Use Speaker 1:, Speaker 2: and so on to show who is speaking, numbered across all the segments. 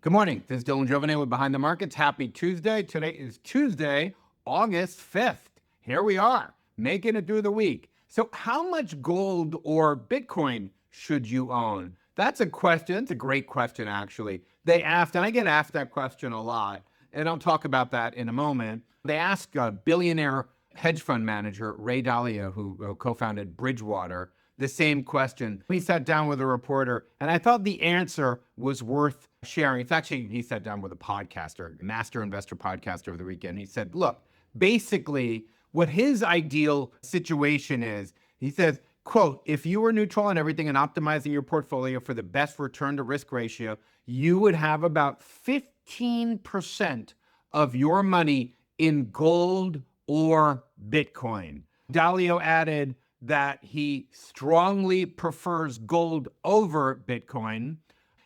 Speaker 1: Good morning. This is Dylan Jovine with Behind the Markets. Happy Tuesday. Today is Tuesday, August 5th. Here we are, making it through the week. So how much gold or Bitcoin should you own? That's a question. It's a great question, actually. They asked, and I get asked that question a lot, and I'll talk about that in a moment. They asked a billionaire hedge fund manager, Ray Dalio, who co-founded Bridgewater, the same question. He sat down with a reporter, and I thought the answer was worth sharing. It's actually, he sat down with a podcaster, master investor podcaster over the weekend. He said, look, basically what his ideal situation is, he says, quote, if you were neutral on everything and optimizing your portfolio for the best return to risk ratio, you would have about 15% of your money in gold or Bitcoin. Dalio added that he strongly prefers gold over Bitcoin.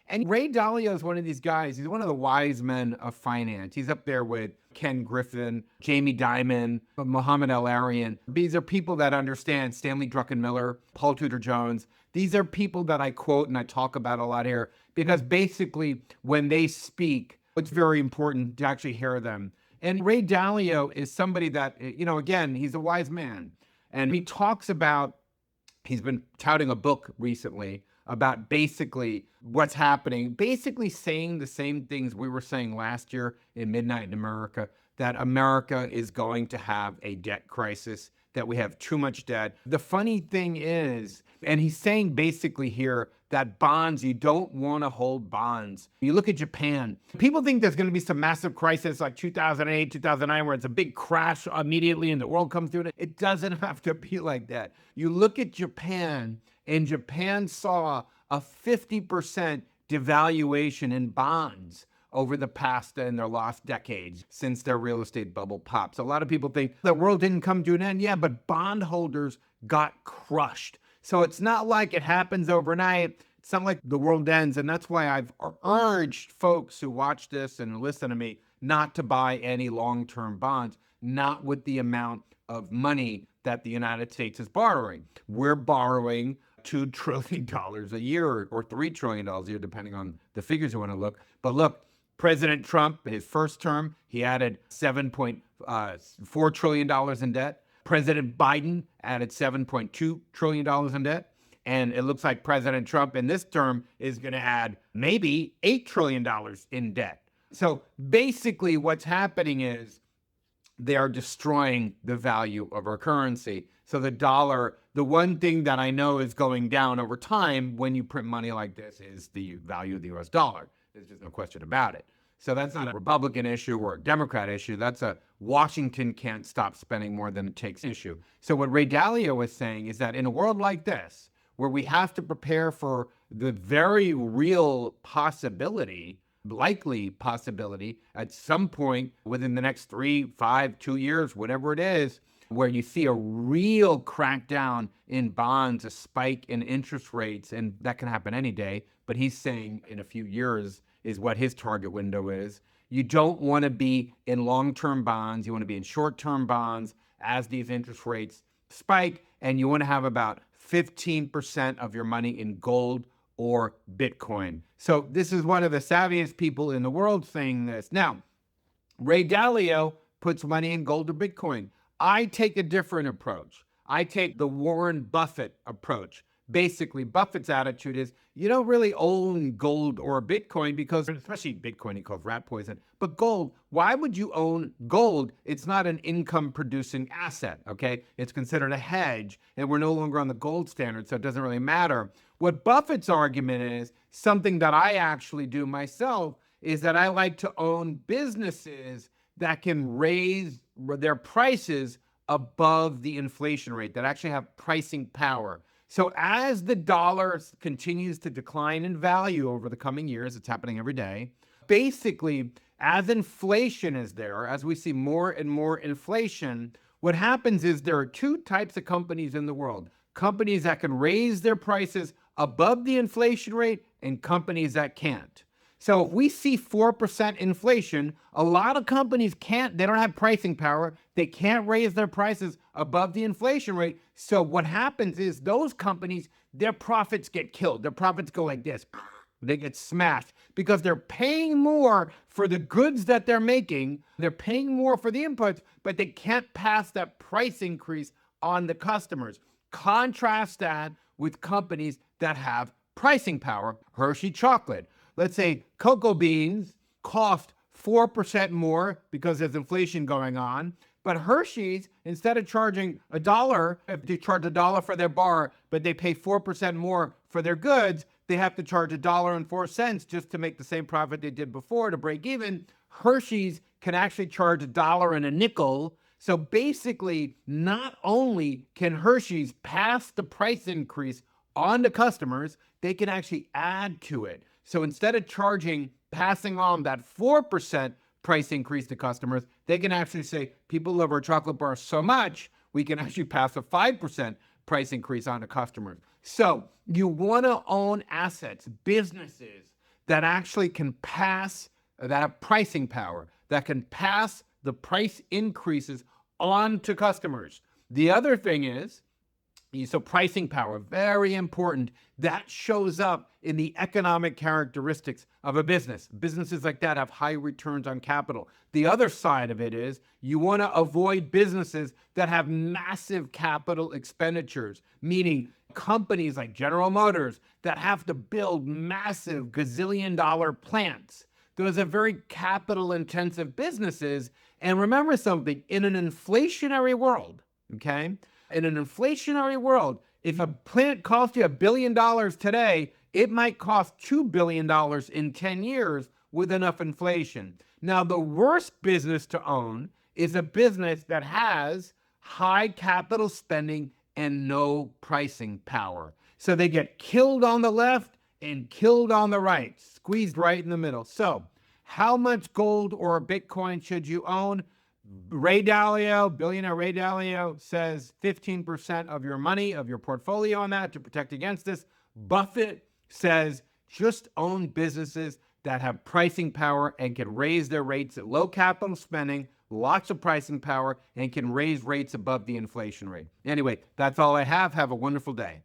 Speaker 1: And Ray Dalio is one of these guys. He's one of the wise men of finance. He's up there with Ken Griffin, Jamie Dimon, Muhammad El-Arian. These are people that understand Stanley Druckenmiller, Paul Tudor Jones. These are people that I quote and I talk about a lot here because basically when they speak, it's very important to actually hear them. And Ray Dalio is somebody that, again, he's a wise man. And he talks about, he's been touting a book recently about basically what's happening, basically saying the same things we were saying last year in Midnight in America, that America is going to have a debt crisis, that we have too much debt. The funny thing is, and he's saying basically here that bonds, you don't want to hold bonds. You look at Japan, people think there's going to be some massive crisis like 2008, 2009, where it's a big crash immediately and the world comes through it. It doesn't have to be like that. You look at Japan, and Japan saw a 50% devaluation in bonds over the past and their last decades since their real estate bubble popped. So a lot of people think the world didn't come to an end. Yeah, but bondholders got crushed. So it's not like it happens overnight. It's not like the world ends. And that's why I've urged folks who watch this and listen to me not to buy any long-term bonds, not with the amount of money that the United States is borrowing. We're borrowing $2 trillion a year or $3 trillion a year, depending on the figures you want to look. But look, President Trump, his first term, he added $7.4 trillion in debt. President Biden added $7.2 trillion in debt. And it looks like President Trump in this term is going to add maybe $8 trillion in debt. So basically what's happening is they are destroying the value of our currency. So the dollar, the one thing that I know is going down over time when you print money like this is the value of the US dollar. There's just no question about it. So that's not a Republican issue or a Democrat issue. That's a Washington can't stop spending more than it takes issue. So what Ray Dalio was saying is that in a world like this, where we have to prepare for the very real possibility, likely possibility at some point within the next 3, 5, 2 years, whatever it is, where you see a real crackdown in bonds, a spike in interest rates, and that can happen any day. But he's saying in a few years is what his target window is. You don't want to be in long-term bonds. You want to be in short-term bonds as these interest rates spike, and you want to have about 15% of your money in gold or Bitcoin. So this is one of the savviest people in the world saying this. Now, Ray Dalio puts money in gold or Bitcoin. I take a different approach. I take the Warren Buffett approach. Basically, Buffett's attitude is you don't really own gold or Bitcoin because, especially Bitcoin, he calls rat poison, but gold, why would you own gold? It's not an income producing asset, okay? It's considered a hedge and we're no longer on the gold standard, so it doesn't really matter. What Buffett's argument is, something that I actually do myself, is that I like to own businesses that can raise their prices above the inflation rate, that actually have pricing power. So as the dollar continues to decline in value over the coming years, it's happening every day, basically, as inflation is there, as we see more and more inflation, what happens is there are two types of companies in the world. Companies that can raise their prices above the inflation rate and companies that can't. So if we see 4% inflation, a lot of companies can't, they don't have pricing power. They can't raise their prices above the inflation rate. So what happens is those companies, their profits get killed. Their profits go like this. They get smashed because they're paying more for the goods that they're making. They're paying more for the inputs, but they can't pass that price increase on the customers. Contrast that with companies that have pricing power. Hershey chocolate. Let's say cocoa beans cost 4% more because there's inflation going on. But Hershey's, instead of charging $1, if they charge $1 for their bar, but they pay 4% more for their goods, they have to charge $1.04 just to make the same profit they did before to break even. Hershey's can actually charge $1.05. So basically, not only can Hershey's pass the price increase on to customers, they can actually add to it. So instead of passing on that 4% price increase to customers, they can actually say, people love our chocolate bar so much, we can actually pass a 5% price increase on to customers. So you want to own assets, businesses that actually can pass, that have pricing power, that can pass the price increases on to customers. The other thing is, so pricing power, very important. That shows up in the economic characteristics of a business. Businesses like that have high returns on capital. The other side of it is you want to avoid businesses that have massive capital expenditures, meaning companies like General Motors that have to build massive gazillion-dollar plants. Those are very capital-intensive businesses. And remember something, in an inflationary world, okay? In an inflationary world, if a plant costs you $1 billion today, it might cost $2 billion in 10 years with enough inflation. Now, the worst business to own is a business that has high capital spending and no pricing power. So they get killed on the left and killed on the right, squeezed right in the middle. So how much gold or Bitcoin should you own? Ray Dalio, billionaire Ray Dalio, says 15% of your money, of your portfolio on that to protect against this. Buffett says just own businesses that have pricing power and can raise their rates at low capital spending, lots of pricing power, and can raise rates above the inflation rate. Anyway, that's all I have. Have a wonderful day.